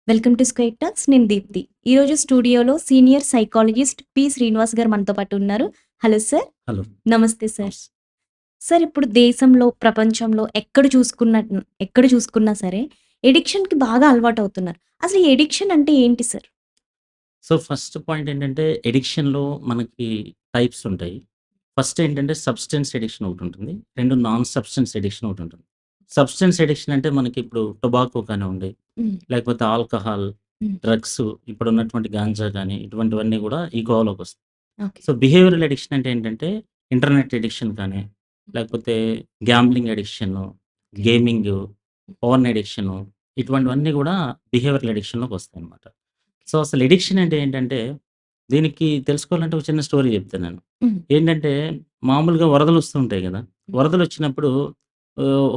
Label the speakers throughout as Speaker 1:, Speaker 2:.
Speaker 1: Welcome to square talks. నేను దీప్తి. ఈరోజు స్టూడియోలో సీనియర్ సైకాలజిస్ట్ పి. శ్రీనివాస్ గారు మనతో పాటు ఉన్నారు. Hello sir.
Speaker 2: హలో.
Speaker 1: నమస్తే సార్.
Speaker 2: నమస్తే.
Speaker 1: సార్ ఇప్పుడు దేశంలో, ప్రపంచంలో ఎక్కడ చూసుకున్నా సరే ఎడిక్షన్‌కి బాగా అలవాటవుతున్నారు. అసలు ఈ ఎడిక్షన్ అంటే ఏంటి సార్?
Speaker 2: సో, ఫస్ట్ పాయింట్ ఏంటంటే ఎడిక్షన్‌లో మనకి టైప్స్ ఉంటాయి. ఫస్ట్ ఏంటంటే సబ్‌స్టెన్స్ ఎడిక్షన్ ఒకటుంటుంది. 2 నాన్ సబ్‌స్టెన్స్ ఎడిక్షన్ ఒకటుంటుంది. సబ్‌స్టెన్స్ ఎడిక్షన్ అంటే మనకి ఇప్పుడు టొబాకో కానివ్వండి,
Speaker 1: హ్మ్.
Speaker 2: లేకపోతే ఆల్కహాల్,
Speaker 1: హ్మ్.
Speaker 2: డ్రగ్స్ ఇప్పుడున్నటువంటి గాంజా గాని ఇటువంటివన్నీ గూడా ఈ కోవలోకొస్తాయి.
Speaker 1: ఓకే.
Speaker 2: సో, బిహేవియరల్ ఎడిక్షన్ అంటే ఏంటంటే ఇంటర్నెట్ ఎడిక్షన్ కానీ, లేకపోతే gambling addiction, gaming, porn addiction ఇటువంటివన్నీ గూడా బిహేవియరల్ ఎడిక్షన్‌లోకొస్తాయన్నమాట. సో, అసలు ఎడిక్షన్ అంటే ఏంటంటే, దీనికి తెలుసుకోవాలంటే ఒక చిన్న స్టోరీ చెప్తాను నేను.
Speaker 1: హ్మ్.
Speaker 2: ఏంటంటే, మామూలుగా వరదలొస్తూ ఉంటాయి గదా! వరదలొచ్చినప్పుడు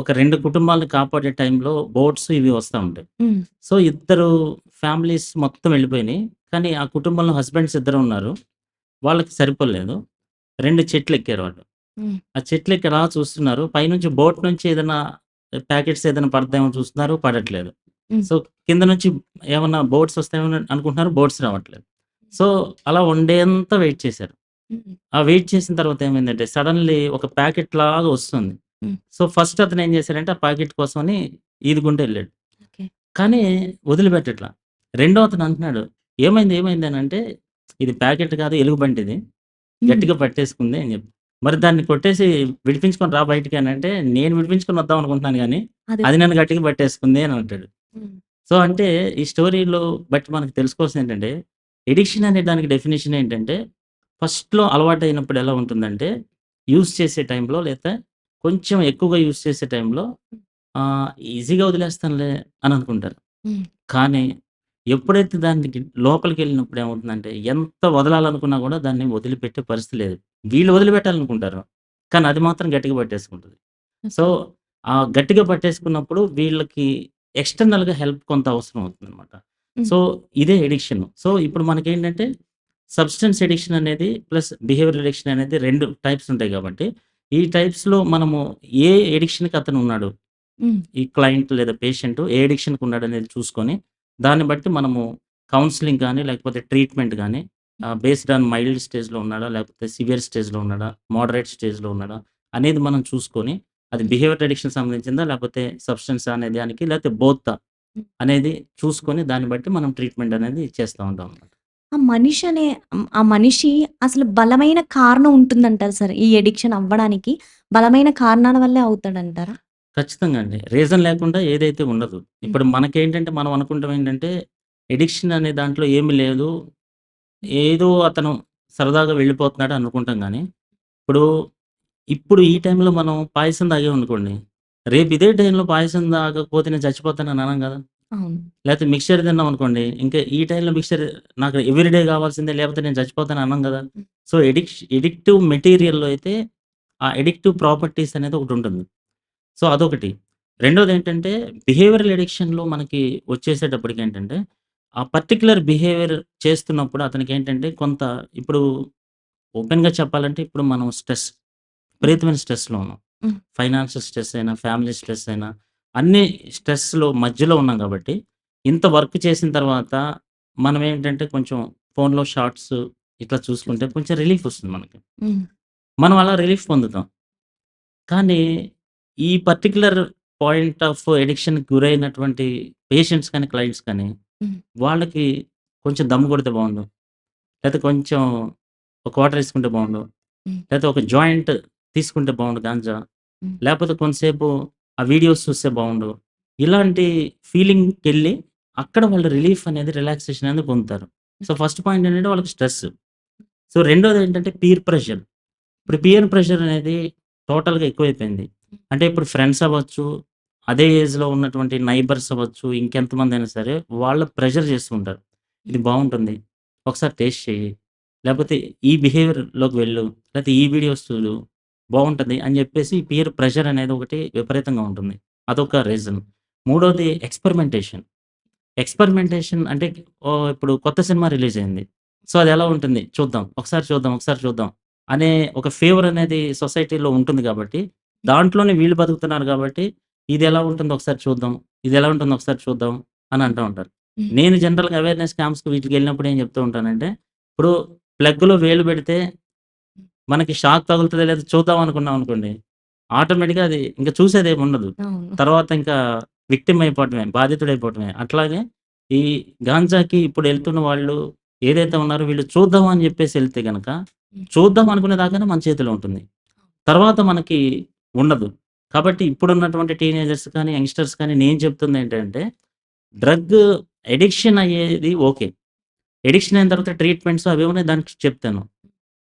Speaker 2: ఒక 2 కుటుంబాలను కాపాడే టైంలో బోట్స్ ఇవి వస్తా ఉంటాయి.
Speaker 1: హ్మ్.
Speaker 2: సో, ఇద్దరు ఫ్యామిలీస్ మొత్తం వెళ్ళిపోయినాయి. కానీ ఆ కుటుంబంలో హస్బెండ్స్ ఇద్దరే ఉన్నారు. వాళ్ళకి సరిపోలేదు. 2 చెట్లెక్కారు వాళ్ళు.
Speaker 1: హ్మ్.
Speaker 2: ఆ చెట్లెక్కి అలా చూస్తున్నారు. పైనుంచి బోట్ నుంచి ఏదైనా ప్యాకెట్స్ ఏదైనా పడతాయేమో చూస్తున్నారు. పడట్లేదు.
Speaker 1: హ్మ్.
Speaker 2: సో, కింద నుంచి ఏమన్నా బోట్స్ వస్తాయేమో అనుకుంటున్నారు. బోట్స్ రావట్లేదు. సో, అలా వన్ డే అంతా వెయిట్ చేశారు.
Speaker 1: హ్మ్.
Speaker 2: ఆ వెయిట్ చేసిన తర్వాత ఏమైందంటే సడెన్‌లీ ఒక ప్యాకెట్ లాగా వస్తుంది.
Speaker 1: హ్మ్.
Speaker 2: సో, ఫస్ట్ అతను ఏం చేశాడంటే ఆ ప్యాకెట్ కోసమని ఈదుకుంటూ ఎళ్ళాడు.
Speaker 1: ఓకే.
Speaker 2: కానీ వదిలిపెట్టట్ల. రెండో అతను అంటున్నాడు, "ఏమైంది? ఏమైంది?" అనంటే, "ఇది ప్యాకెట్ కాదు ఎలుగుబంటిది.
Speaker 1: హ్మ్.
Speaker 2: గట్టిగా పట్టేసుకుంది" అని చెప్పి. "మరి దాన్ని కొట్టేసి విడిపించుకొని రా బయటికి" అనంటే, "నేను విడిపించుకొని వద్దాం అనుకుంటున్నాను గానీ,
Speaker 1: అదే.
Speaker 2: అది నన్ను గట్టిగా పట్టేసుకుంది" అని అంటాడు.
Speaker 1: హ్మ్.
Speaker 2: సో, అంటే ఈ స్టోరీలో బట్టి మనకు తెలుసుకోవాల్సిందేంటంటే, ఎడిక్షన్ అనే దానికి డెఫినిషన్ ఏంటంటే, ఫస్ట్‌లో అలవాటయినప్పుడు ఎలా ఉంటుందంటే, యూజ్ చేసే టైంలో లేతే కొంచెం ఎక్కువగా యూజ్ చేసే టైంలో ఈజీగా వదిలేస్తానులే అని అనుకుంటారు.
Speaker 1: హ్మ్.
Speaker 2: కానీ ఎప్పుడైతే దానికి లోపలికెళ్ళినప్పుడు ఏమవుతుందంటే, ఎంత వదలాలనుకున్నా గూడా దాన్ని వదిలిపెట్టే పరిస్థితి లేదు. వీళ్ళు వదిలిపెట్టాలనుకుంటారు. కానీ అది మాత్రం గట్టిగా పట్టేసుకుంటది. So,
Speaker 1: okay.
Speaker 2: ఆ గట్టిగా పట్టేసుకున్నప్పుడు వీళ్ళకి ఎక్స్‌టర్నల్‌గా హెల్ప్ కొంత అవసరం అవుతుందనమాట.
Speaker 1: హ్మ్.
Speaker 2: సో, ఇదే ఎడిక్షన్. సో, ఇప్పుడు మనకేంటంటే సబ్‌స్టెన్స్ ఎడిక్షన్ అనేది ప్లస్ బిహేవియరల్ ఎడిక్షన్ అనేది 2 టైప్స్ ఉంటాయి గాబట్టి, ఈ టైప్స్‌లో మనము ఏ ఎడిక్షన్‌కి అతనున్నాడు,
Speaker 1: హ్మ్.
Speaker 2: ఈ క్లయింట్ లేదా పేషెంట్ ఏ ఎడిక్షన్‌కి ఉన్నాడనేది చూసుకొని, దాన్ని బట్టి మనము కౌన్సెలింగ్ గాని, లేకపోతే ట్రీట్మెంట్ గాని బేస్డ్ ఆన్ మైల్డ్ స్టేజ్‌లో ఉన్నాడా, లేకపోతే సివియర్ స్టేజ్‌లో ఉన్నాడా, మోడరేట్ స్టేజ్‌లో ఉన్నాడా అనేది మనం చూసుకొని, అది
Speaker 1: హ్మ్.
Speaker 2: బిహేవియర్ ఎడిక్షన్ సంబంధించిందా, లేకపోతే సబ్‌స్టెన్సా అనే దానికి, లేకపోతే బోతా
Speaker 1: హ్మ్.
Speaker 2: అనేది చూసుకొని, దాన్ని బట్టి మనం ట్రీట్మెంట్ అనేది చేస్తా ఉంటాం అన్నమాట.
Speaker 1: ఆ మనిషి అసలు బలమైన కారణం ఉంటుందంటారా సార్? ఈ ఎడిక్షన్ అవ్వడానికి బలమైన కారణాల వల్లే అవుతాడంటారా?
Speaker 2: ఖచ్చితంగా అండి. రీజన్ లేకుండా ఏదైతే ఉండదు.
Speaker 1: హ్మ్.
Speaker 2: ఇప్పుడు మనకేంటంటే మనం అనుకుంటాం ఏంటంటే, ఎడిక్షన్ అనే దాంట్లో ఏమి లేదు.
Speaker 1: హ్మ్.
Speaker 2: ఏదో అతను సరదాగా వెళ్ళిపోతున్నాడు అనుకుంటాం గానీ, ఇప్పుడు, ఇప్పుడు ఈ టైంలో మనం పాయసం తాగామనుకోండి, రేపు ఇదే టైంలో పాయసం తాగకపోతే నేను చచ్చిపోతానని అనం గదా!
Speaker 1: అవును.
Speaker 2: లేతే మిక్స్చర్ తిన్నామనుకోండి, ఇంకా ఈ టైంలో మిక్స్చర్ నాకు ఎవ్రీడే కావాల్సిందే లేకపోతే నేను చచ్చిపోతాను అనం గదా!
Speaker 1: హ్మ్.
Speaker 2: సో, ఎడిక్టివ్ మెటీరియల్‌లో అయితే ఆ ఎడిక్టివ్ ప్రాపర్టీస్ అనేది ఒకటుంటుంది. సో, అదొకటి. రెండోదేంటంటే బిహేవియరల్ ఎడిక్షన్‌లో మనకి వచ్చేసేటప్పటికేంటంటే, ఆ పర్టిక్యులర్ బిహేవియర్ చేస్తున్నప్పుడు అతనికేంటంటే కొంత ఇప్పుడు ఓపెన్‌గా చెప్పాలంటే ఇప్పుడు మనం
Speaker 1: హ్మ్.
Speaker 2: విపరీతమైన స్ట్రెస్‌లో ఉన్నాం.
Speaker 1: హ్మ్.
Speaker 2: ఫైనాన్షియల్ స్ట్రెస్ అయినా, ఫ్యామిలీ స్ట్రెస్ అయినా అన్నీ స్ట్రెస్‌లో మధ్యలో ఉన్నాం గాబట్టి, ఇంత వర్క్ చేసిన తర్వాత మనమేంటంటే కొంచెం ఫోన్‌లో షార్ట్స్ ఇట్లా చూసుకుంటే కొంచెం రిలీఫ్ వస్తుంది మనకి.
Speaker 1: హ్మ్.
Speaker 2: మనం అలా రిలీఫ్ పొందుతాం. కానీ ఈ పర్టిక్యులర్ పాయింట్ ఆఫ్ అడిక్షన్‌కి గురైనటువంటి పేషెంట్స్ కానీ, క్లయింట్స్ కానీ
Speaker 1: హ్మ్.
Speaker 2: వాళ్ళకి కొంచెం దమ్ము కొడితే బావుండు. లేతే కొంచెం ఒక క్వార్టర్ ఏసుకుంటే బావుండు.
Speaker 1: హ్మ్.
Speaker 2: లేతే ఒక జాయింట్ తీసుకుంటే బావుండు గాంజా.
Speaker 1: హ్మ్.
Speaker 2: లేపోతే కొంతసేపు ఆ వీడియోస్ చూస్తే బావుండు. ఇలాంటి ఫీలింగ్‌కెళ్ళి అక్కడ వాళ్ళు రిలీఫ్ అనేది, రిలాక్సేషన్ అనేది పొందుతారు. సో, ఫస్ట్ పాయింట్ ఏంటంటే వాళ్ళకి స్ట్రెస్. సో, రెండోదేంటంటే పీర్ ప్రెషర్. ఇప్పుడు పీర్ ప్రెషర్ అనేది టోటల్‌గా ఎక్కువైపోయింది. అంటే ఇప్పుడు ఫ్రెండ్స్ అవ్వచ్చు, అదే ఏజ్‌లో ఉన్నటువంటి నైబర్స్ అవ్వచ్చు, ఇంకెంతమందైనా సరే వాళ్ళు ప్రెషర్ చేస్తూ ఉంటారు. ఇది బావుంటుంది. ఒకసారి టేస్ట్ చెయ్యి. లేపోతే ఈ బిహేవియర్‌లోకి వెళ్ళు. లేతే ఈ వీడియోస్ చూడు. బావుంటది అని జెప్పేసి పీర్ ప్రెషర్ అనేది ఒకటి విపరీతంగా ఉంటుంది. అదొక రీజన్. మూడోది ఎక్స్‌పెరిమెంటేషన్. ఎక్స్‌పెరిమెంటేషన్ అంటే ఇప్పుడు కొత్త సినిమా రిలీజ్ అయింది. సో, అదెలా ఉంటుంది? చూద్దాం. ఒకసారి చూద్దాం, ఒకసారి చూద్దాం అనే ఒక ఫేవర్ అనేది సొసైటీలో ఉంటుంది గాబట్టి, దాంట్లోనే వీళ్ళు బతుకుతున్నారు గాబట్టి, ఇదెలా ఉంటుందో ఒకసారి చూద్దాం. ఇదెలా ఉంటుందో ఒకసారి చూద్దాం అని అంటా ఉంటారు.
Speaker 1: హ్మ్.
Speaker 2: నేను జనరల్‌గా అవేర్‌నెస్ క్యాంప్స్‌కి వీటికెళ్ళినప్పుడు ఏం చెప్తూ ఉంటానంటే, ఇప్పుడు ప్లగ్‌లో వేలు పెడితే మనకి షాక్ తగులుతదో లేదో చూద్దాం అనుకున్నాం అనుకోండి. ఆటోమేటిక్‌గా అది ఇంక చూసేదేముండదు.
Speaker 1: అవును.
Speaker 2: తర్వాత ఇంకా విక్టిమ్ అయిపోవటమే, బాధితుడైపోవటమే. అట్లాగే ఈ గాంజాకి ఇప్పుడు ఎళ్తున్న వాళ్ళు ఏదైతే ఉన్నారో వీళ్ళు చూద్దాం అని జెప్పేసి ఎళ్తే గనక,
Speaker 1: హ్మ్.
Speaker 2: చూద్దాం అనుకునే దాకానే మన చేతిలో ఉంటుంది. తర్వాత మనకి ఉండదు. కాబట్టి ఇప్పుడున్నటువంటి టీనేజర్స్ కానీ, యంగ్‌స్టర్స్ కానీ నేను చెప్తుందేంటంటే, డ్రగ్ అడిక్షన్ అయ్యేది ఓకే. అడిక్షన్ అయిన తర్వాత ట్రీట్మెంట్స్ అవి ఉన్నాయి దానికి చెప్తాను.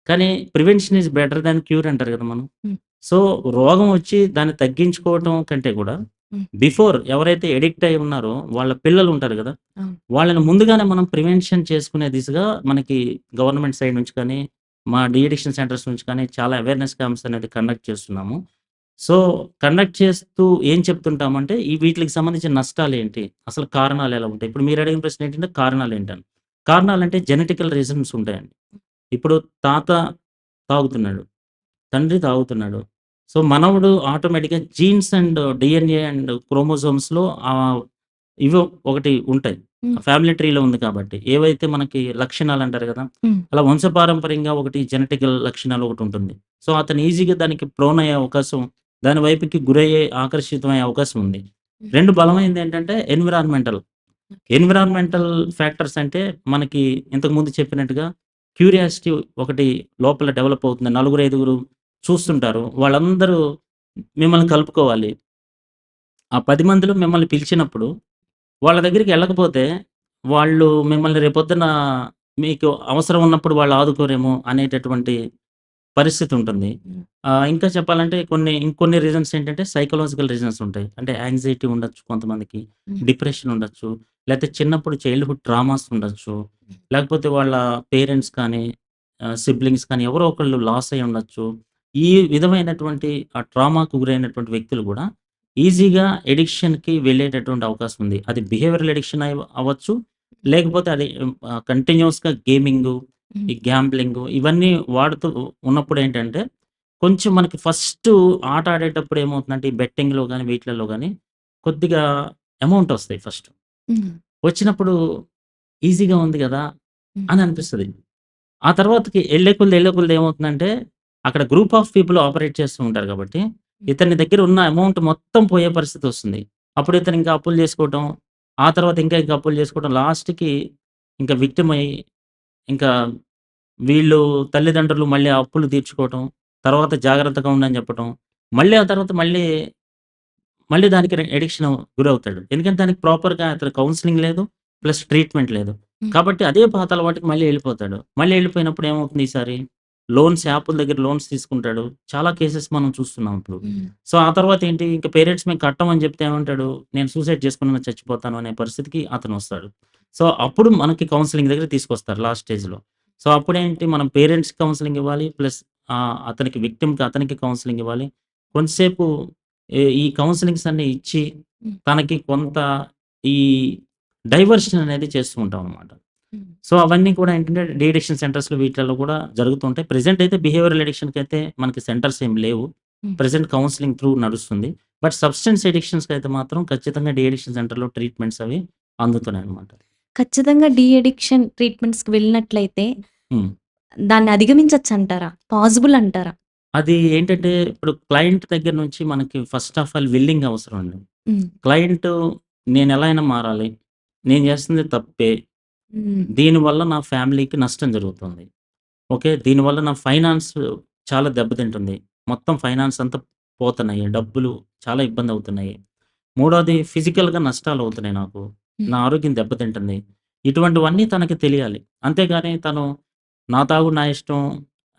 Speaker 2: కానీ prevention is better than cure అంటారు కదా మనం.
Speaker 1: హ్మ్.
Speaker 2: సో, రోగం వచ్చి దాన్ని తగ్గించుకోవటం కంటే కూడా
Speaker 1: హ్మ్.
Speaker 2: బిఫోర్ ఎవరైతే అడిక్ట్ అయ్యి ఉన్నారో వాళ్ళ పిల్లలు ఉంటారు గదా!
Speaker 1: అవును.
Speaker 2: వాళ్ళని ముందుగానే మనం ప్రివెన్షన్ చేసుకునే దిశగా మనకి గవర్నమెంట్ సైడ్ నుంచి కానీ, మా డీ అడిక్షన్ సెంటర్స్ నుంచి కానీ చాలా అవేర్‌నెస్ క్యాంప్స్ అనేది కండక్ట్ చేస్తున్నాము. సో, కండక్ట్ చేస్తూ ఏం చెప్తుంటామంటే వీటిలికి సంబంధించిన నష్టాలేంటి? అసలు కారణాలెలా ఉంటాయి? ఇప్పుడు మీరు అడిగిన ప్రశ్న ఏంటంటే కారణాలేంటని. కారణాలంటే జెనెటికల్ రీజన్స్ ఉంటాయండి. ఇప్పుడు తాత తాగుతున్నాడు. తండ్రి తాగుతున్నాడు. సో, మనవడు ఆటోమేటిక్‌గా జీన్స్ అండ్ డీఎన్ఏ అండ్ క్రోమోజోమ్స్‌లో ఇవి ఒకటి ఉంటాయి.
Speaker 1: హ్మ్.
Speaker 2: ఫ్యామిలీ ట్రీలో ఉంది కాబట్టి. ఏవైతే మనకి లక్షణాలంటారు గదా!
Speaker 1: హ్మ్.
Speaker 2: అలా వంశపారంపర్యంగా ఒకటి జెనెటికల్ లక్షణాలు ఒకటుంటుంది. సో, అతను ఈజీగా దానికి ప్రోన్ అయ్యే అవకాశం, దాని వైపుకి గురయ్యే, ఆకర్షితమయ్యే అవకాశం ఉంది.
Speaker 1: హ్మ్.
Speaker 2: 2 బలమైనదేంటంటే ఎన్విరాన్మెంటల్.
Speaker 1: ఓకే.
Speaker 2: ఎన్విరాన్మెంటల్ ఫ్యాక్టర్స్ అంటే మనకి ఇంతకుముందు చెప్పినట్టుగా క్యూరియాసిటీ ఒకటి లోపల డెవలప్ అవుతుంది. నలుగురు, ఐదుగురు చూస్తుంటారు. వాళ్ళందరూ మిమ్మల్ని కలుపుకోవాలి. ఆ 10 మందిలో మిమ్మల్ని పిలిచినప్పుడు వాళ్ళ దగ్గరికి ఎళ్ళకపోతే వాళ్ళు మిమ్మల్ని రేపొద్దున మీకు అవసరం ఉన్నప్పుడు వాళ్ళు ఆదుకోరేమో అనేటటువంటి పరిస్థితుంటుంది.
Speaker 1: హ్మ్.
Speaker 2: ఇంకా చెప్పాలంటే ఇంకొన్ని రీజన్స్ ఏంటంటే సైకలాజికల్ రీజన్స్ ఉంటాయి. అంటే యాంగ్జైటీ ఉండొచ్చు కొంతమందికి,
Speaker 1: హ్మ్.
Speaker 2: డిప్రెషన్ ఉండొచ్చు, లేతే చిన్నప్పుడు చైల్డ్‌హుడ్ ట్రామాస్ ఉండొచ్చు,
Speaker 1: హ్మ్.
Speaker 2: లేకపోతే వాళ్ళ పేరెంట్స్ కానీ, సిబ్లింగ్స్ కానీ ఎవరో ఒకళ్ళు లాస్ అయ్యి ఉండొచ్చు. ఈ విధమైనటువంటి ఆ ట్రామాకు గురైనటువంటి వ్యక్తులు గూడా ఈజీగా అడిక్షన్‌కి వెళ్ళేటటువంటి అవకాశం ఉంది. అది బిహేవియరల్ అడిక్షన్ అవ్వచ్చు. లేకపోతే అది కంటిన్యూయస్‌గా గేమింగు,
Speaker 1: హ్మ్.
Speaker 2: ఈ గ్యాంబ్లింగు ఇవన్నీ వాడుతూ ఉన్నప్పుడేంటంటే, కొంచెం మనకి ఫస్టు ఆట ఆడేటప్పుడు ఏమవుతుందంటే, ఈ బెట్టింగ్‌లో గాని, వీటిలలో గాని కొద్దిగా అమౌంటొస్తాయి ఫస్ట్.
Speaker 1: హ్మ్.
Speaker 2: వచ్చినప్పుడు ఈజీగా ఉంది గదా!
Speaker 1: హ్మ్.
Speaker 2: అని అనిపిస్తది. ఆ తర్వాతకి ఎళ్ళే కొలది ఏమవుతుందంటే, అక్కడ గ్రూప్ ఆఫ్ పీపుల్ ఆపరేట్ చేస్తూ ఉంటారు గాబట్టి,
Speaker 1: హ్మ్.
Speaker 2: ఇతని దగ్గర ఉన్న అమౌంట్ మొత్తం పోయే పరిస్థితొస్తుంది. అప్పుడు ఇతను ఇంకా అప్పులు జేసుకోవటం, ఆ తర్వాత ఇంకా అప్పులు జేసుకోవడం లాస్ట్‌కి ఇంకా విక్టిమ్ అయ్యి, ఇంకా వీళ్ళు తల్లిదండ్రులు మళ్ళీ ఆ అప్పులు తీర్చుకోవటం, తర్వాత జాగ్రత్తగా ఉండని చెప్పటం, మళ్ళీ ఆ తర్వాత మళ్ళీ దానికి అడిక్షన్ గురవుతాడు. ఎందుకంటే దానికి ప్రాపర్‌గా అతను కౌన్సెలింగ్ లేదు. ప్లస్ ట్రీట్మెంట్ లేదు.
Speaker 1: హ్మ్.
Speaker 2: కాబట్టి అదే పాత అలవాటుకి మళ్ళీ ఎళ్ళిపోతాడు. మళ్ళీ ఎళ్ళిపోయినప్పుడు ఏమవుతుంది ఈసారి లోన్స్ యాపుల దగ్గర లోన్స్ తీసుకుంటాడు. చాలా కేసెస్ మనం చూస్తున్నాం ఇప్పుడు.
Speaker 1: హ్మ్.
Speaker 2: సో, ఆ తర్వాత ఏంటి ఇంక పేరెంట్స్ మేము కట్టమని చెప్తే ఏమంటాడు? నేను సూసైడ్ చేసుకున్నా చచ్చిపోతాను అనే పరిస్థితికి అతనొస్తాడు. సో, అప్పుడు మనకి కౌన్సెలింగ్ దగ్గరికి తీసుకొస్తారు లాస్ట్ స్టేజ్‌లో. సో, అప్పుడేంటి మనం పేరెంట్స్‌కి కౌన్సెలింగ్ ఇవ్వాలి. ప్లస్ అతనికి విక్టిమ్‌కి అతనికి కౌన్సెలింగ్ ఇవ్వాలి. కొంతసేపు ఈ కౌన్సెలింగ్స్ అన్నీ ఇచ్చి,
Speaker 1: హ్మ్.
Speaker 2: తనకి కొంత ఈ డైవర్షన్ అనేది చేస్తూ ఉంటామనమాట.
Speaker 1: హ్మ్.
Speaker 2: సో, అవన్నీ కూడా ఏంటంటే డీ అడిక్షన్ సెంటర్స్‌లో వీటిలలో కూడా జరుగుతుంటాయి. ప్రెజెంట్ అయితే బిహేవియరల్ అడిక్షన్‌కైతే మనకి సెంటర్స్ ఏమి లేవు.
Speaker 1: హ్మ్.
Speaker 2: ప్రెజెంట్ కౌన్సెలింగ్ త్రూ నడుస్తుంది. బట్ సబ్‌స్టెన్స్ అడిక్షన్స్‌కైతే మాత్రం ఖచ్చితంగా డీ అడిక్షన్ సెంటర్‌లో ట్రీట్మెంట్స్ అవి అందుతున్నాయన్నమాట.
Speaker 1: ఖచ్చితంగా డీ అడిక్షన్ ట్రీట్మెంట్స్‌కి వెళ్ళినట్లయితే
Speaker 2: హ్మ్.
Speaker 1: దాన్ని అధిగమించొచ్చంటారా? పాజిబుల్ అంటారా?
Speaker 2: అది ఏంటంటే ఇప్పుడు క్లయింట్ దగ్గర నుంచి మనకి ఫస్ట్ ఆఫ్ ఆల్ విల్లింగ్ అవసరం అండి.
Speaker 1: హ్మ్.
Speaker 2: క్లయింట్ నేనెలా అయినా మారాలి. నేను చేస్తుంది తప్పే.
Speaker 1: హ్మ్.
Speaker 2: దీనివల్ల నా ఫ్యామిలీకి నష్టం జరుగుతుంది. ఓకే. దీనివల్ల నా ఫైనాన్స్ చాలా దెబ్బతింటుంది. మొత్తం ఫైనాన్స్ అంతా పోతున్నాయి. డబ్బులు చాలా ఇబ్బందవుతున్నాయి. మూడోది ఫిజికల్‌గా నష్టాలవుతున్నాయి నాకు.
Speaker 1: హ్మ్.
Speaker 2: నా ఆరోగ్యం దెబ్బతింటుంది. ఇటువంటివన్నీ తనకి తెలియాలి. అంతేగాని తను నా తాగుడు నా ఇష్టం.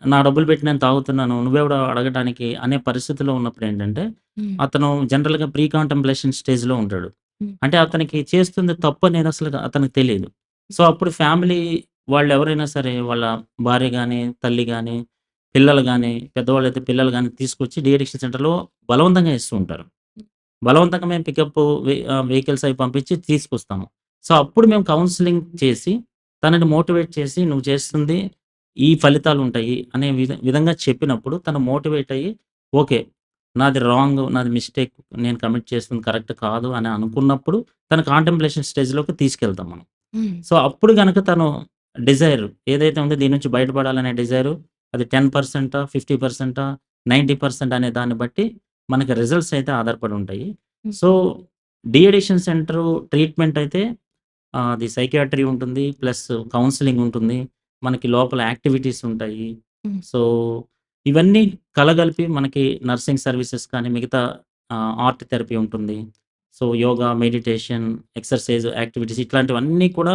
Speaker 2: నా డబ్బులు పెట్టి నేను తాగుతున్నాను. నువ్వెవడో అడగటానికి అనే పరిస్థితిలో ఉన్నప్పుడేంటంటే,
Speaker 1: హ్మ్.
Speaker 2: అతను జనరల్‌గా ప్రీ కాంటెంప్లేషన్ స్టేజ్‌లో ఉంటాడు.
Speaker 1: హ్మ్.
Speaker 2: అంటే అతనికి చేస్తుంది తప్పనేది అసలు అతనికి తెలీదు. సో, అప్పుడు ఫ్యామిలీ వాళ్ళెవరైనా సరే వాళ్ళ భార్య గాని, తల్లి గాని, పిల్లలు గాని, పెద్దవాళ్ళైతే పిల్లలు గాని తీసుకొచ్చి డీ అడిక్షన్ సెంటర్‌లో బలవంతంగా ఏస్తూ ఉంటారు. బలవంతంగా మేము వెహికల్స్ అవి పంపించి తీసుకొస్తాము. సో, అప్పుడు మేము కౌన్సెలింగ్ చేసి, తనని మోటివేట్ చేసి, "నువ్వు చేస్తుంది ఈ ఫలితాలుంటాయి" అనే విధంగా చెప్పినప్పుడు తను మోటివేట్ అయ్యి, ఓకే. నాది రాంగ్, నాది మిస్టేక్, నేను కమిట్ చేస్తుంది కరెక్ట్ కాదు అని అనుకున్నప్పుడు తను కాంటెంప్లేషన్ స్టేజ్‌లోకి తీసుకెళ్తాం మనం.
Speaker 1: హ్మ్.
Speaker 2: సో, అప్పుడు గనక తను డిజైర్ ఏదైతే ఉందో దీని నుంచి బయటపడాలనే డిజైరు అది 10%, 50%, 90% అనే దాన్ని బట్టి మనకి రిజల్ట్స్ అయితే ఆధారపడి ఉంటాయి.
Speaker 1: హ్మ్.
Speaker 2: So, de addiction centre treatment అయితే అది సైకియాట్రీ ఉంటుంది. ప్లస్ కౌన్సెలింగ్ ఉంటుంది. మనకి లోపల యాక్టివిటీస్ ఉంటాయి.
Speaker 1: హ్మ్.
Speaker 2: సో, ఇవన్నీ కలగలిపి మనకి నర్సింగ్ సర్వీసెస్ కానీ, మిగతా ఆర్ట్ థెరపీ ఉంటుంది. So, yoga, meditation, exercise, activities ఇట్లాంటివన్నీ కూడా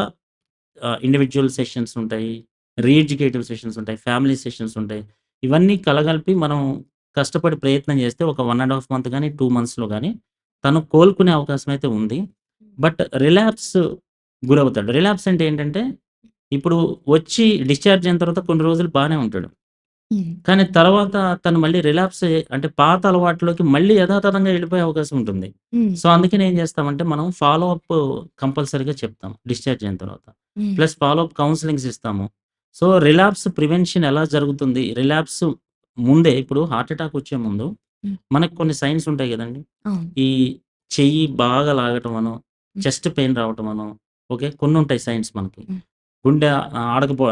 Speaker 2: ఇండివిడ్యువల్ సెషన్స్ ఉంటాయి. రీఎడ్యుకేటివ్ సెషన్స్ ఉంటాయి. ఫ్యామిలీ సెషన్స్ ఉంటాయి. ఇవన్నీ కలగలిపి మనం కష్టపడి ప్రయత్నం చేస్తే ఒక 1 ½ మంత్ గాని, 2 మంత్స్‌లో గాని తను కోలుకునే అవకాశం అయితే ఉంది. But relapse గురవుతాడు. రిలాప్స్ అంటే ఏంటంటే, ఇప్పుడు వచ్చి డిశ్చార్జ్ అయిన తర్వాత కొన్ని రోజులు బానే ఉంటాడు.
Speaker 1: హ్మ్.
Speaker 2: కానీ తర్వాత తను మళ్ళీ రిలాప్స్ అంటే పాత అలవాట్లోకి మళ్ళీ యథాతథంగా వెళ్ళిపోయే అవకాశం ఉంటుంది.
Speaker 1: హ్మ్.
Speaker 2: సో, అందుకని ఏం చేస్తామంటే మనం ఫాలో అప్ కంపల్సరీగా చెప్తాం డిశ్చార్జ్ అయిన తర్వాత.
Speaker 1: హ్మ్.
Speaker 2: ప్లస్ ఫాలో అప్ కౌన్సెలింగ్స్ ఇస్తాము. సో, రిలాప్స్ ప్రివెన్షన్ ఎలా జరుగుతుంది? రిలాప్స్ ముందే ఇప్పుడు హార్ట్ అటాక్ వచ్చే ముందు
Speaker 1: హ్మ్.
Speaker 2: మనకు కొన్ని సైన్స్ ఉంటాయి గదండీ!
Speaker 1: అవును.
Speaker 2: ఈ చెయ్యి బాగా లాగటం అనో,
Speaker 1: హ్మ్.
Speaker 2: చెస్ట్ పెయిన్ రావటం అనో, ఓకే. కొన్నుంటాయి సైన్స్ మనకి.
Speaker 1: హ్మ్.
Speaker 2: గుండె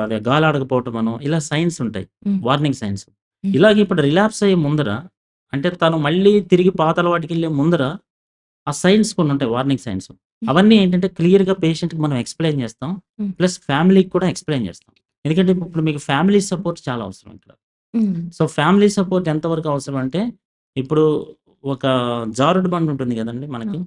Speaker 2: అదే గాలి ఆడకపోవటం అనో, ఇలా సైన్స్ ఉంటాయి.
Speaker 1: హ్మ్.
Speaker 2: Warning signs.
Speaker 1: హ్మ్.
Speaker 2: ఇలాగ ఇప్పుడు రిలాప్స్ అయ్యే ముందర అంటే తను మళ్ళీ తిరిగి పాత అలవాటుకెళ్ళే ముందర ఆ సైన్స్ కొన్నుంటాయి వార్నింగ్ సైన్స్.
Speaker 1: హ్మ్.
Speaker 2: అవన్నీ ఏంటంటే క్లియర్‌గా పేషెంట్‌కి మనం ఎక్స్‌ప్లెయిన్ చేస్తాం.
Speaker 1: హ్మ్.
Speaker 2: ప్లస్ ఫ్యామిలీకి కూడా ఎక్స్‌ప్లెయిన్ చేస్తాం. ఎందుకంటే ఇప్పుడు మీకు ఫ్యామిలీ సపోర్ట్ చాలా అవసరం ఇక్కడ.
Speaker 1: హ్మ్.
Speaker 2: సో, ఫ్యామిలీ సపోర్ట్ ఎంతవరకు అవసరం అంటే, ఇప్పుడు ఒక జారుడు బండ ఉంటుంది గదండీ
Speaker 1: ఆ!
Speaker 2: మనకి.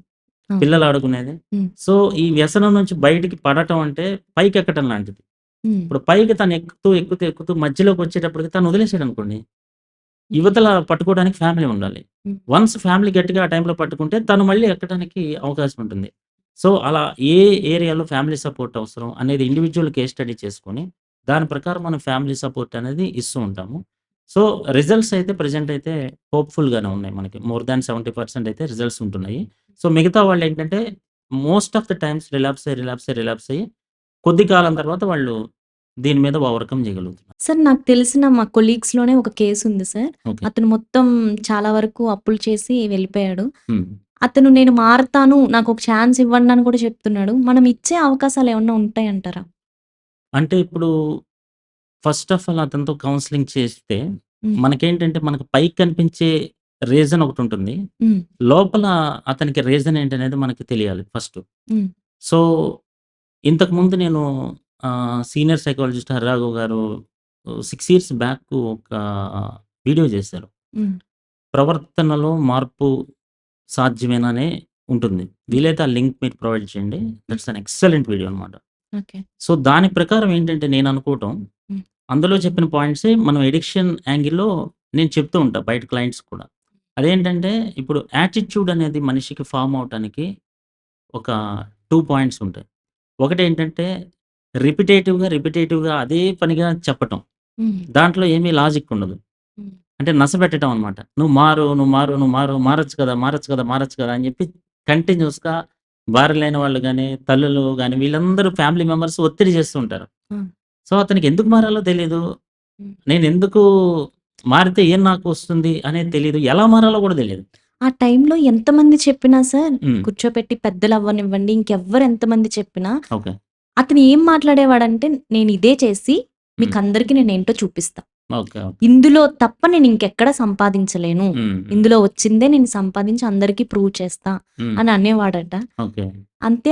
Speaker 1: అవును.
Speaker 2: పిల్లలు ఆడుకునేది.
Speaker 1: హ్మ్.
Speaker 2: సో, ఈ వ్యసనం నుంచి బయటికి పడటం అంటే పైకెక్కటం లాంటిది.
Speaker 1: హ్మ్.
Speaker 2: ఇప్పుడు పైకి తను ఎక్కుతూ, ఎక్కుతూ, ఎక్కుతూ మధ్యలోకొచ్చేటప్పటికి తను వదిలేసాడనుకోండి,
Speaker 1: హ్మ్.
Speaker 2: యువతల పట్టుకోవడానికి ఫ్యామిలీ ఉండాలి.
Speaker 1: హ్మ్.
Speaker 2: వన్స్ ఫ్యామిలీ గట్టిగా ఆ టైంలో పట్టుకుంటే తను మళ్ళీ ఎక్కడానికి అవకాశం ఉంటుంది. సో, అలా ఏ ఏరియాలో ఫ్యామిలీ సపోర్ట్ అవసరం అనేది ఇండివిడ్యువల్ కేస్ స్టడీ చేసుకొని, దాని ప్రకారం మనం ఫ్యామిలీ సపోర్ట్ అనేది ఇస్తూ ఉంటాము. సో, రిజల్ట్స్ అయితే ప్రెజెంట్ అయితే హోప్‌ఫుల్‌గానే ఉన్నాయి మనకి. మోర్ దాన్ 70% అయితే రిజల్ట్స్ ఉంటున్నాయి. సో, మిగతా వాళ్ళేంటంటే most of the times relapse అయ్యి కొద్ది కాలం తర్వాత వాళ్ళు దీని మీద ఓవర్‌కమ్ చేయగలుగుతున్నారు.
Speaker 1: సార్ నాకు తెలిసిన మా కొలీగ్స్‌లోనే ఒక కేసుంది సార్.
Speaker 2: ఓకే.
Speaker 1: అతను మొత్తం చాలా వరకు అప్పులు చేసి వెళ్ళిపోయాడు.
Speaker 2: హ్మ్.
Speaker 1: అతను నేను మారతాను, నాకొక ఛాన్స్ ఇవ్వండి అని కూడా చెప్తున్నాడు. మనం ఇచ్చే అవకాశాలేమన్నా ఉంటాయంటారా?
Speaker 2: అంటే ఇప్పుడు ఫస్ట్ ఆఫ్ ఆల్ అతనితో కౌన్సెలింగ్ చేస్తే
Speaker 1: హ్మ్.
Speaker 2: మనకేంటంటే మనకు పైకి కనిపించే రీజన్ ఒకటుంటుంది.
Speaker 1: హ్మ్.
Speaker 2: లోపల అతనికి రీజన్ ఏంటనేది మనకి తెలియాలి ఫస్టు.
Speaker 1: హ్మ్.
Speaker 2: సో, ఇంతకుముందు నేను సీనియర్ సైకాలజిస్ట్ హర్రాఘవ్ గారు 6 ఇయర్స్ బ్యాక్ ఒక వీడియో చేశారు.
Speaker 1: హ్మ్.
Speaker 2: ప్రవర్తనలో మార్పు సాధ్యమేననే ఉంటుంది.
Speaker 1: హ్మ్.
Speaker 2: వీలైతే ఆ లింక్ మీరు ప్రొవైడ్ చేయండి.
Speaker 1: హ్మ్.
Speaker 2: దట్స్ అన్ ఎక్సలెంట్ వీడియో అనమాట.
Speaker 1: ఓకే.
Speaker 2: సో, దాని ప్రకారం ఏంటంటే నేననుకోవటం,
Speaker 1: హ్మ్.
Speaker 2: అందులో చెప్పిన పాయింట్సే మనం ఎడిక్షన్ యాంగిల్‌లో నేను చెప్తూ ఉంటా బయట క్లయింట్స్‌కి కూడా. అదేంటంటే ఇప్పుడు యాటిట్యూడ్ అనేది మనిషికి ఫార్మ్ అవ్వటానికి ఒక 2 పాయింట్స్ ఉంటాయి. ఒకటేంటంటే రిపిటేటివ్‌గా అదే పనిగా చెప్పటం.
Speaker 1: హ్మ్.
Speaker 2: దాంట్లో ఏమీ లాజిక్ ఉండదు.
Speaker 1: హ్మ్.
Speaker 2: అంటే నసపెట్టటం అనమాట. "నువ్వు మారు, నువ్వు మారు, నువ్వు మారు, మారొచ్చు కదా! మారొచ్చు కదా! మారొచ్చు కదా!" అని చెప్పి కంటిన్యూయస్‌గా భార్య లేని వాళ్ళు గాని, తల్లులు గాని వీళ్ళందరూ ఫ్యామిలీ మెంబర్స్ ఒత్తిడి చేస్తూ ఉంటారు.
Speaker 1: ఆ!
Speaker 2: సో, అతనికి ఎందుకు మారాలో తెలీదు.
Speaker 1: హ్మ్.
Speaker 2: నేనెందుకు మారితే ఏం నాకు వస్తుంది అనేది తెలీదు. ఎలా మారాలో కూడా తెలీదు.
Speaker 1: ఆ టైంలో ఎంతమంది చెప్పినా సార్,
Speaker 2: హ్మ్.
Speaker 1: కూర్చోపెట్టి పెద్దలవ్వనివ్వండి, ఇంకెవ్వరు ఎంతమంది చెప్పినా,
Speaker 2: ఓకే.
Speaker 1: అతను ఏం మాట్లాడేవాడంటే, నేనిదే చేసి
Speaker 2: హ్మ్.
Speaker 1: మీకందరికి నేనేంటో చూపిస్తా.
Speaker 2: ఓకే. ఓకే.
Speaker 1: ఇందులో తప్ప నేనింకెక్కడ సంపాదించలేను.
Speaker 2: హ్మ్. హ్మ్.
Speaker 1: ఇందులో వచ్చిందే నేను సంపాదించి అందరికీ ప్రూవ్ చేస్తా
Speaker 2: హ్మ్.
Speaker 1: అని అనేవాడట.
Speaker 2: ఓకే.
Speaker 1: అంతే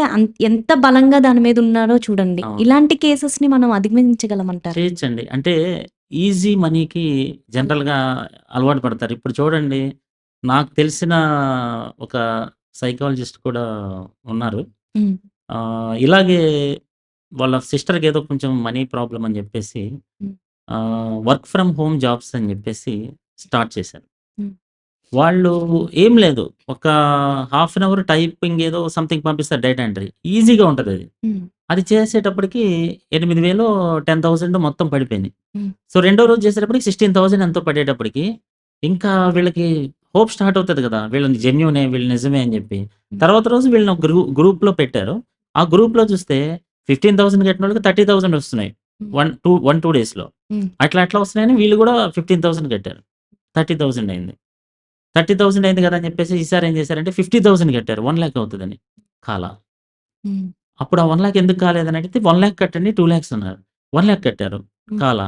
Speaker 1: ఎంత బలంగా దాని మీద ఉన్నాడో చూడండి.
Speaker 2: అవును.
Speaker 1: ఇలాంటి కేసెస్‌ని మనం అధిగమించగలమంటారా?
Speaker 2: చేయొచ్చండి. అంటే ఈజీ మనీకి జనరల్‌గా అలవాటు పడతారు. ఇప్పుడు చూడండి నాకు తెలిసిన ఒక సైకాలజిస్ట్ కూడా ఉన్నారు.
Speaker 1: హ్మ్.
Speaker 2: ఇలాగే వాళ్ళ సిస్టర్‌కి ఏదో కొంచెం మనీ ప్రాబ్లమ్ అని జెప్పేసి
Speaker 1: హ్మ్.
Speaker 2: వర్క్ ఫ్రమ్ హోమ్ జాబ్స్ అని జెప్పేసి స్టార్ట్ చేశారు.
Speaker 1: హ్మ్.
Speaker 2: వాళ్ళు ఏం లేదు. ఒక హాఫ్ అన్ అవర్ టైపింగ్ ఏదో సంథింగ్ పంపిస్తారు డేటా ఎంట్రీ. ఈజీగా ఉంటదది.
Speaker 1: హ్మ్.
Speaker 2: అది చేసేటప్పటికి 8,000 10,000 మొత్తం పడిపోయినాయి.
Speaker 1: హ్మ్.
Speaker 2: సో, రెండో రోజు చేసేటప్పటికి 16,000 ఎంతో పడేటప్పటికి, ఇంకా వీళ్ళకి హోప్ స్టార్ట్ అవుతది గదా! వీళ్ళని జెన్యూనే, వీళ్ళు నిజమే అని జెప్పి.
Speaker 1: హ్మ్.
Speaker 2: తర్వాత రోజు వీళ్ళని ఒక గ్రూప్‌లో పెట్టారు. ఆ గ్రూప్‌లో చూస్తే 15,000 కట్టినోళ్ళకి 30,000 వస్తున్నాయి.
Speaker 1: హ్మ్.
Speaker 2: 2 డేస్‌లో.
Speaker 1: హ్మ్.
Speaker 2: అట్లా వస్తున్నాయని వీళ్ళు గూడా 15,000 కట్టారు. 30,000 అయింది. 30,000 అయింది కదా! అని చెప్పేసి ఈసారి ఏం చేశారంటే 50,000 కట్టారు. 1,00,000 అవుతదని. కాలా.
Speaker 1: హ్మ్.
Speaker 2: అప్పుడు ఆ 1,00,000 ఎందుకు కాలేదని అడిగితే 1,00,000 కట్టండి 2,00,000 అన్నారు. 1,00,000 కట్టారు.
Speaker 1: హ్మ్.
Speaker 2: కాలా.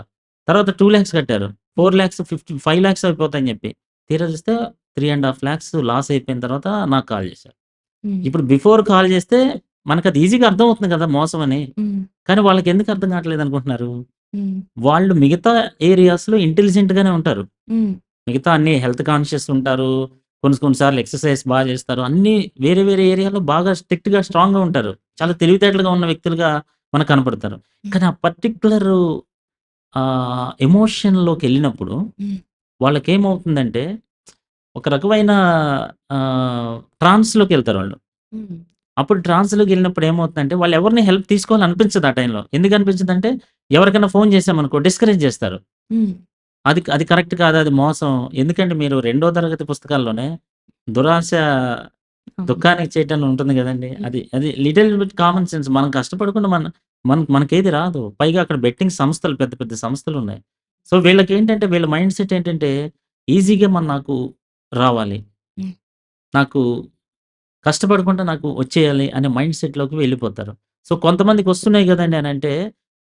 Speaker 2: తర్వాత 2,00,000 కట్టారు.
Speaker 1: హ్మ్.
Speaker 2: 4,00,000 5,00,000 అయిపోతాయని చెప్పి. తీరా చూస్తే 3,50,000 లాస్ అయిపోయిన తర్వాత నాకు కాల్ చేశారు.
Speaker 1: హ్మ్.
Speaker 2: ఇప్పుడు బిఫోర్ కాల్ చేస్తే మనకది ఈజీగా అర్థమవుతుంది కదా! మోసం అని.
Speaker 1: హ్మ్.
Speaker 2: కానీ వాళ్ళకెందుకు అర్థం కావట్లేదనుకుంటున్నారు?
Speaker 1: హ్మ్.
Speaker 2: వాళ్ళు మిగతా ఏరియాస్‌లో ఇంటెలిజెంట్‌గానే ఉంటారు.
Speaker 1: హ్మ్.
Speaker 2: మిగతా అన్ని హెల్త్ కాన్షియస్ ఉంటారు. కొన్ని కొన్ని సార్లు ఎక్సర్‌సైజ్ చేస్తారు. అన్నీ వేరే వేరే ఏరియాలో బాగా స్ట్రిక్ట్‌గా, స్ట్రాంగ్‌గా ఉంటారు. చాలా తెలివితేటలుగా ఉన్న వ్యక్తులుగా మనకు కనపడతారు.
Speaker 1: హ్మ్.
Speaker 2: కానీ ఆ పర్టిక్యులరు ఎమోషన్‌లోకెళ్ళినప్పుడు
Speaker 1: హ్మ్.
Speaker 2: వాళ్ళకేమవుతుందంటే ఒక రకమైన ట్రాన్స్‌లోకెళ్తారు వాళ్ళు.
Speaker 1: హ్మ్.
Speaker 2: అప్పుడు ట్రాన్స్‌లోకెళ్ళినప్పుడు ఏమవుతుందంటే వాళ్ళు ఎవరిని హెల్ప్ తీసుకోవాలనిపించదు ఆ టైంలో. ఎందుకనిపించదంటే ఎవరికైనా ఫోన్ చేశామనుకో డిస్కరేజ్ చేస్తారు.
Speaker 1: హ్మ్.
Speaker 2: అది అది కరెక్ట్ కాదు. అది మోసం. ఎందుకంటే మీరు రెండో తరగతి పుస్తకాల్లోనే దురాశ
Speaker 1: అవును.
Speaker 2: దుఃఖానికి చేయటం ఉంటుంది గదండీ!
Speaker 1: హ్మ్.
Speaker 2: అది లిటిల్ బిట్ కామన్ సెన్స్. మనం కష్టపడకుండా మనకేది రాదు. పైగా అక్కడ బెట్టింగ్ సంస్థలు పెద్ద పెద్ద సంస్థలున్నాయి. సో, వీళ్ళకేంటంటే వీళ్ళ మైండ్ సెట్ ఏంటంటే ఈజీగా నాకు రావాలి.
Speaker 1: హ్మ్.
Speaker 2: నాకు కష్టపడకుండా నాకు వచ్చేయాలి అనే మైండ్ సెట్‌లోకి వెళ్ళిపోతారు. సో, కొంతమందికొస్తున్నాయి గదండీ అనంటే,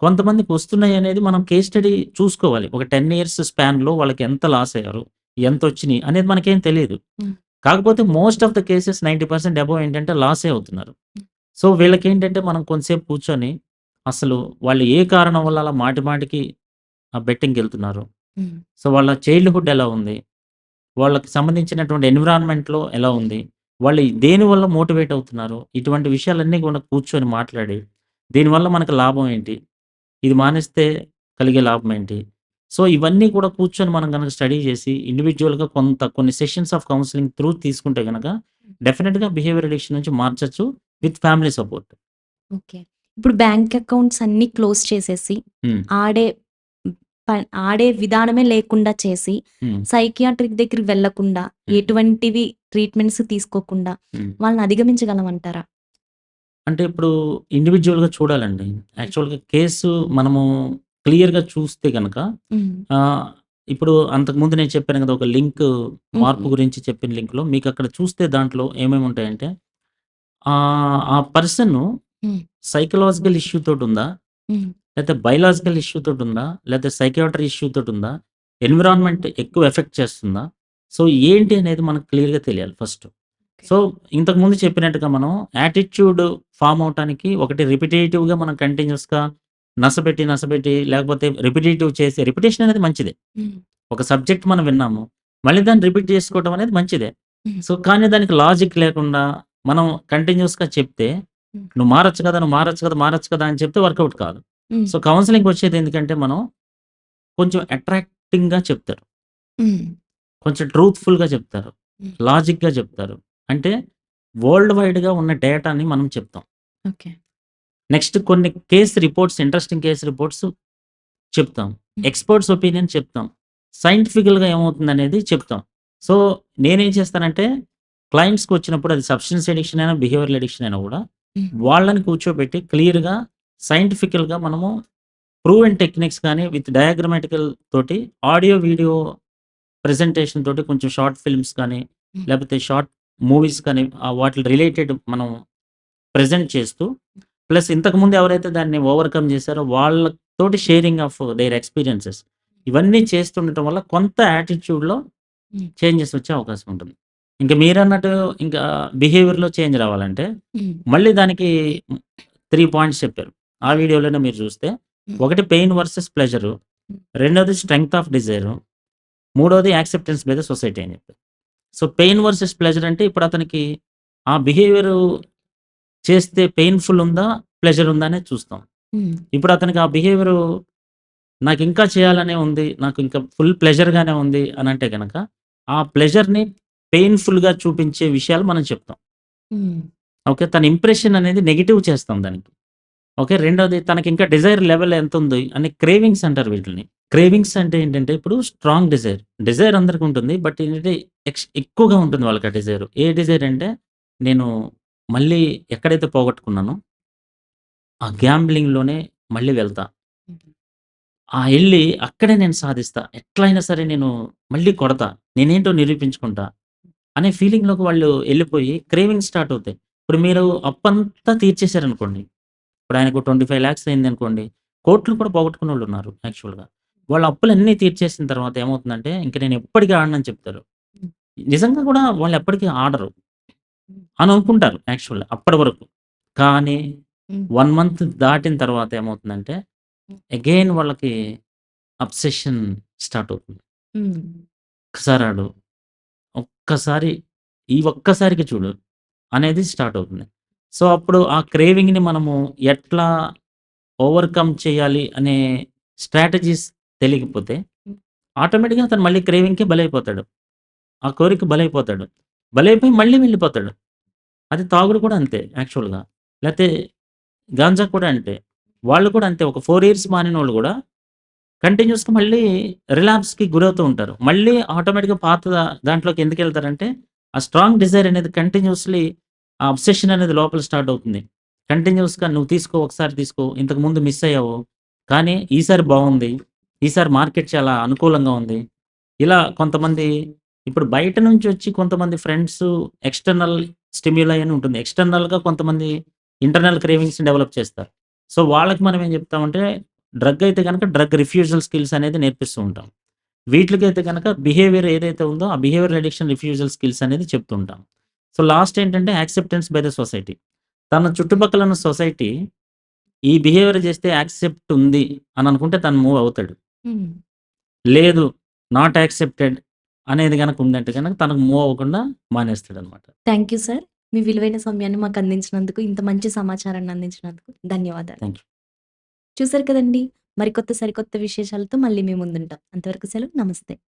Speaker 2: కొంతమందికొస్తున్నాయనేది మనం కేస్ స్టడీ చూసుకోవాలి. ఒక 10 ఇయర్స్ స్పాన్‌లో వాళ్ళకెంత లాసయ్యారు? ఎంతొచ్చినియి? అనేది మనకేం తెలీదు.
Speaker 1: హ్మ్.
Speaker 2: కాకపోతే most of the cases 90% above ఏంటంటే లాసే అవుతున్నారు.
Speaker 1: హ్మ్.
Speaker 2: సో, వీళ్ళకేంటంటే మనం కొంతసేపు కూర్చొని, అసలు వాళ్ళు ఏ కారణం వల్ల అలా మాటి మాటికి బెట్టింగ్‌కెళ్తున్నారు?
Speaker 1: హ్మ్.
Speaker 2: సో, వాళ్ళ చైల్డ్‌హుడ్ ఎలా ఉంది? వాళ్ళకి సంబంధించినటువంటి ఎన్విరాన్మెంట్‌లో ఎలా ఉంది? వాళ్ళు దేనివల్ల మోటివేట్ అవుతున్నారు? ఇటువంటి విషయాలన్నీ కూడా కూర్చొని మాట్లాడి, దీనివల్ల మనకు లాభం ఏంటి? ఇది మానేస్తే కలిగే లాభం ఏంటి? సో, ఇవన్నీ కూడా కూర్చొని మనం గనక స్టడీ చేసి ఇండివిడ్యువల్‌గా కొన్ని సెషన్స్ ఆఫ్ కౌన్సెలింగ్ త్రూ తీసుకుంటే గనక డెఫినిట్‌గా బిహేవియర్ అడిక్షన్ నుంచి మార్చొచ్చు విత్ ఫ్యామిలీ సపోర్ట్.
Speaker 1: ఓకే. ఇప్పుడు బ్యాంక్ అకౌంట్స్ అన్నీ క్లోజ్ చేసేసి,
Speaker 2: హ్మ్.
Speaker 1: ఆడే హ్మ్, ఆడే విధానమే లేకుండా చేసి,
Speaker 2: హ్మ్.
Speaker 1: సైకియాట్రిక్ దగ్గరికి వెళ్ళకుండా,
Speaker 2: హ్మ్.
Speaker 1: ఎటువంటివి ట్రీట్మెంట్స్ తీసుకోకుండా
Speaker 2: హ్మ్.
Speaker 1: వాళ్ళని అధిగమించగలమంటారా?
Speaker 2: అంటే ఇప్పుడు ఇండివిడ్యువల్‌గా చూడాలండి. యాక్చువల్‌గా కేసు మనము క్లియర్‌గా చూస్తే గనక
Speaker 1: హ్మ్.
Speaker 2: ఆహ్, ఇప్పుడు అంతకుముందు నేను చెప్పాను కదా! ఒక లింక్ మార్పు
Speaker 1: హ్మ్.
Speaker 2: గురించి చెప్పిన లింక్‌లో మీకక్కడ చూస్తే దాంట్లో ఏమేముంటాయంటే ఆ పర్సను
Speaker 1: హ్మ్.
Speaker 2: సైకలాజికల్ ఇష్యూ తోటుందా?
Speaker 1: హ్మ్.
Speaker 2: లేతే బయలాజికల్ ఇష్యూ తోటుందా? లేతే సైకియాట్రీ ఇష్యూ తోటుందా? ఎన్విరాన్మెంట్ ఎక్కువ ఎఫెక్ట్ చేస్తుందా? సో, ఏంటి అనేది మనకు క్లియర్‌గా తెలియాలి ఫస్ట్.
Speaker 1: ఓకే.
Speaker 2: సో, ఇంతకుముందు చెప్పినట్టుగా మనం యాటిట్యూడ్ ఫార్మ్ అవ్వటానికి ఒకటి రిపిటేటివ్‌గా మనం కంటిన్యూయస్‌గా నసపెట్టి లేకపోతే రిపిటేటివ్ చేసి రిపిటేషన్ అనేది మంచిదే.
Speaker 1: హ్మ్.
Speaker 2: ఒక సబ్జెక్ట్ మనం విన్నాము. మళ్ళీ దాన్ని రిపీట్ చేసుకోవడం అనేది మంచిదే.
Speaker 1: హ్మ్.
Speaker 2: సో, కానీ దానికి లాజిక్ లేకుండా మనం కంటిన్యూయస్‌గా చెప్తే,
Speaker 1: హ్మ్.
Speaker 2: నువ్వు మారొచ్చు కదా! మారొచ్చు కదా! అని చెప్తే వర్కౌట్ కాదు.
Speaker 1: హ్మ్.
Speaker 2: సో, కౌన్సెలింగ్‌కొచ్చేది ఎందుకంటే మనం కొంచెం అట్రాక్టింగ్‌గా చెప్తారు.
Speaker 1: హ్మ్.
Speaker 2: కొంచెం ట్రూత్‌ఫుల్‌గా చెప్తారు.
Speaker 1: హ్మ్.
Speaker 2: లాజిక్‌గా చెప్తారు. అంటే వరల్డ్ వైడ్‌గా ఉన్న డేటాని మనం చెప్తాం.
Speaker 1: ఓకే.
Speaker 2: నెక్స్ట్ కొన్ని ఇంట్రెస్టింగ్ కేస్ రిపోర్ట్స్ చెప్తాం.
Speaker 1: హ్మ్.
Speaker 2: ఎక్స్‌పర్ట్స్ ఒపీనియన్ చెప్తాం. సైంటిఫికల్‌గా ఏమవుతుందనేది చెప్తాం. సో, నేనేం చేస్తానంటే క్లయింట్స్‌కొచ్చినప్పుడు అది సబ్‌స్టెన్స్ అడిక్షన్ అయినా, బిహేవియరల్ అడిక్షన్ అయినా గూడా
Speaker 1: హ్మ్.
Speaker 2: వాళ్ళని కూర్చోబెట్టి క్లియర్‌గా సైంటిఫికల్‌గా మనము ప్రూవెన్ టెక్నిక్స్ గాని విత్ డయాగ్రమాటికల్ తోటి ఆడియో, వీడియో ప్రెజెంటేషన్ తోటి కొంచెం షార్ట్ ఫిల్మ్స్ కానీ,
Speaker 1: హ్మ్.
Speaker 2: లేపోతే షార్ట్ మూవీస్ కానీ వాటిలి రిలేటెడ్ మనం ప్రెజెంట్ చేస్తూ, ప్లస్ ఇంతకుముందు ఎవరైతే దాన్ని ఓవర్‌కమ్ చేశారో వాళ్ళతోటి షేరింగ్ ఆఫ్ దేర్ ఎక్స్‌పీరియన్సెస్ ఇవన్నీ చేస్తుండటం వల్ల కొంత యాటిట్యూడ్‌లో
Speaker 1: హ్మ్.
Speaker 2: చేంజెస్ వచ్చే అవకాశం ఉంటుంది. ఇంక మీరన్నట్టు ఇంకా బిహేవియర్‌లో చేంజ్ రావాలంటే,
Speaker 1: హ్మ్.
Speaker 2: మళ్ళీ దానికి 3 పాయింట్స్ చెప్పారు. ఆ వీడియోలోనే మీరు చూస్తే,
Speaker 1: హ్మ్.
Speaker 2: ఒకటి పెయిన్ వర్సెస్ ప్లెజరు,
Speaker 1: హ్మ్.
Speaker 2: రెండోది స్ట్రెంగ్త్ ఆఫ్ డిజైరు, మూడోది యాక్సెప్టెన్స్ బై ద సొసైటీ అని చెప్పారు. సో, పెయిన్ వర్సెస్ ప్లెజర్ అంటే ఇప్పుడు అతనికి ఆ బిహేవియరు చేస్తే పెయిన్‌ఫుల్ ఉందా? ప్లెజర్ ఉందా? అనేది చూస్తాం.
Speaker 1: హ్మ్.
Speaker 2: ఇప్పుడు అతనికి ఆ బిహేవియరు నాకింకా చేయాలనే ఉంది. నాకు ఇంకా ఫుల్ ప్లెజర్‌గానే ఉంది అనంటే గనక, ఆ ప్లెజర్‌ని పెయిన్‌ఫుల్‌గా చూపించే విషయాలు మనం చెప్తాం.
Speaker 1: హ్మ్.
Speaker 2: ఓకే. తన ఇంప్రెషన్ అనేది నెగెటివ్ చేస్తాం దానికి. ఓకే. రెండోది తనకింకా డిజైర్ లెవెల్ ఎంతుంది అని క్రేవింగ్స్ అంటారు వీటిల్ని. క్రేవింగ్స్ అంటే ఏంటంటే ఇప్పుడు స్ట్రాంగ్ డిజైర్. డిజైర్ అందరికి ఉంటుంది. బట్ ఏంటంటే ఎక్కువగా ఉంటుంది వాళ్ళకి ఆ డిజైర్. ఏ డిజైర్ అంటే నేను మళ్ళీ ఎక్కడైతే పోగొట్టుకున్నానో ఆ గ్యాంబ్లింగ్‌లోనే మళ్ళీ వెళ్తా.
Speaker 1: హ్మ్.
Speaker 2: ఎళ్లి అక్కడే నేను సాధిస్తా. ఎట్లైనా సరే నేను మళ్ళీ కొడతా. నేనేంటో నిరూపించుకుంటా. అనే ఫీలింగ్‌లోకి వాళ్ళు ఎళ్ళిపోయి క్రేవింగ్స్ స్టార్ట్ అవుతాయి. ఇప్పుడు మీరు అప్పంతా తీర్చేసారనుకోండి. ఇప్పుడు ఆయనకు 25,00,000 అయిందనుకోండి. కోట్లు కూడా పోగొట్టుకున్నోళ్ళున్నారు యాక్చువల్‌గా. వాళ్ళ అప్పులన్నీ తీర్చేసిన తర్వాత ఏమవుతుందంటే, ఇంక నేను ఎప్పటికి ఆడనని చెప్తారు.
Speaker 1: హ్మ్.
Speaker 2: నిజంగా కూడా వాళ్ళు ఎప్పటికి ఆడరు
Speaker 1: హ్మ్.
Speaker 2: అని అనుకుంటారు యాక్చువల్‌గా అప్పటి వరకు. కానీ
Speaker 1: హ్మ్.
Speaker 2: 1 మంత్ దాటిన తర్వాత ఏమవుతుందంటే,
Speaker 1: హ్మ్.
Speaker 2: అగైన్ వాళ్ళకి అబ్సెషన్ స్టార్ట్ అవుతుంది.
Speaker 1: హ్మ్.
Speaker 2: ఒక్కసారి ఆడు, ఒక్కసారి ఈ ఒక్కసారికి చూడు అనేది స్టార్ట్ అవుతుంది. సో, అప్పుడు ఆ క్రేవింగ్‌ని మనము ఎట్లా ఓవర్‌కమ్ చేయాలి అనే స్ట్రాటజీస్ తెలియకపోతే,
Speaker 1: హ్మ్.
Speaker 2: ఆటోమేటిక్‌గా అతను మళ్ళీ క్రేవింగ్‌కే బలైపోతాడు. ఆ కోరికకి బలైపోతాడు. బలైపోయి మళ్ళీ వెళ్ళిపోతాడు. అది తాగుడు కూడా అంతే యాక్చువల్‌గా. లేతే గాంజా కూడా అంతే. వాళ్ళు కూడా అంతే. ఒక 4 ఇయర్స్ మానినోళ్ళు గూడా కంటిన్యూయస్‌గా మళ్ళీ రిలాప్స్‌కి గురవుతూ ఉంటారు. మళ్ళీ ఆటోమేటిక్‌గా పాత దాంట్లోకి ఎందుకెళ్తారంటే, ఆ స్ట్రాంగ్ డిజైర్ అనేది కంటిన్యూయస్‌లీ ఆ అబ్సెషన్ అనేది లోపల స్టార్ట్ అవుతుంది. కంటిన్యూయస్‌గా నువ్వు తీసుకో, ఒకసారి తీసుకో, ఇంతకుముందు మిస్ అయ్యావు. కానీ ఈసారి బావుంది. ఈసారి మార్కెట్ చాలా అనుకూలంగా ఉంది. ఇలా కొంతమంది ఇప్పుడు బయట నుంచొచ్చి కొంతమంది ఫ్రెండ్సు ఎక్స్‌టర్నల్ స్టిమ్యులై అని ఉంటుంది. ఎక్స్‌టర్నల్‌గా కొంతమంది ఇంటర్నల్ క్రేవింగ్స్‌ని డెవలప్ చేస్తారు. సో, వాళ్ళకి మనం ఏం చెప్తామంటే డ్రగ్ అయితే గనక డ్రగ్ రిఫ్యూజల్ స్కిల్స్ అనేది నేర్పిస్తూ ఉంటాం. వీటిలకైతే గనక బిహేవియర్ ఏదైతే ఉందో ఆ బిహేవియరల్ అడిక్షన్ రిఫ్యూజల్ స్కిల్స్ అనేది చెప్తూ ఉంటాం. సో, లాస్ట్ ఏంటంటే యాక్సెప్టెన్స్ బై ద సొసైటీ. తన చుట్టుపక్కల ఉన్న సొసైటీ ఈ బిహేవియర్ చేస్తే యాక్సెప్ట్ ఉంది అని అనుకుంటే తను మూవ్ అవుతాడు.
Speaker 1: హ్మ్.
Speaker 2: లేదు నాట్ యాక్సెప్టెడ్ అనేది గనక ఉందంటే గనక తనకు మూవ్ అవ్వకుండా మానేస్తాడనమాట.
Speaker 1: Thank you sir. మీ విలువైన సమయాన్ని మాకందించినందుకు, ఇంత మంచి సమాచారాన్ని అందించినందుకు ధన్యవాదాలు.
Speaker 2: Thank you.
Speaker 1: చూసారు కదండీ! మరికొత్త సరికొత్త విశేషాలతో మళ్ళీ మీ ముందుంటాం. అంతవరకు సెలవు. నమస్తే.